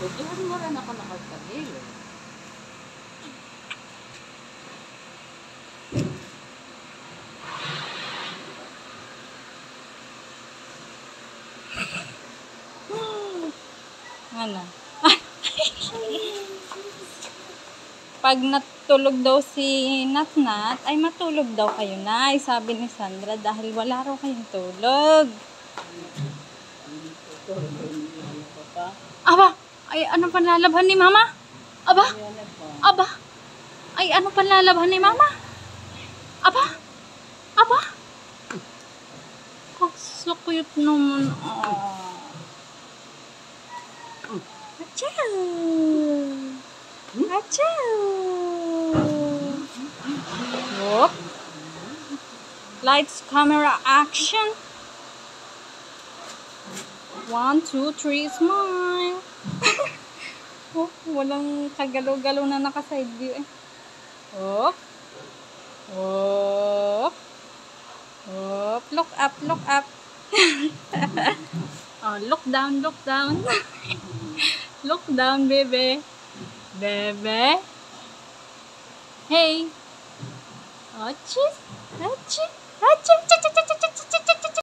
Diyan wala na ka nakagtagilid. Ano? Pag natulog daw si Natnat, ay matulog daw kayo na, ay sabi ni Sandra, dahil wala raw kayong tulog. Aba, ay ano panlalabhan ni Mama? Aba, aba, ay ano panlalabhan ni Mama? Aba, aba. So cute naman. Achoo! Achoo! Whoop. Lights, camera, action. 1, 2, 3, smile. Oh, walang kagalaw-galaw na naka-side view eh. Whoop. Whoop. Whoop. Look up, look up. Oh, look down, look down. Look down, baby. Bebe. Hey. Achoo. Achoo. Achoo. Achoo. Achoo. Achoo.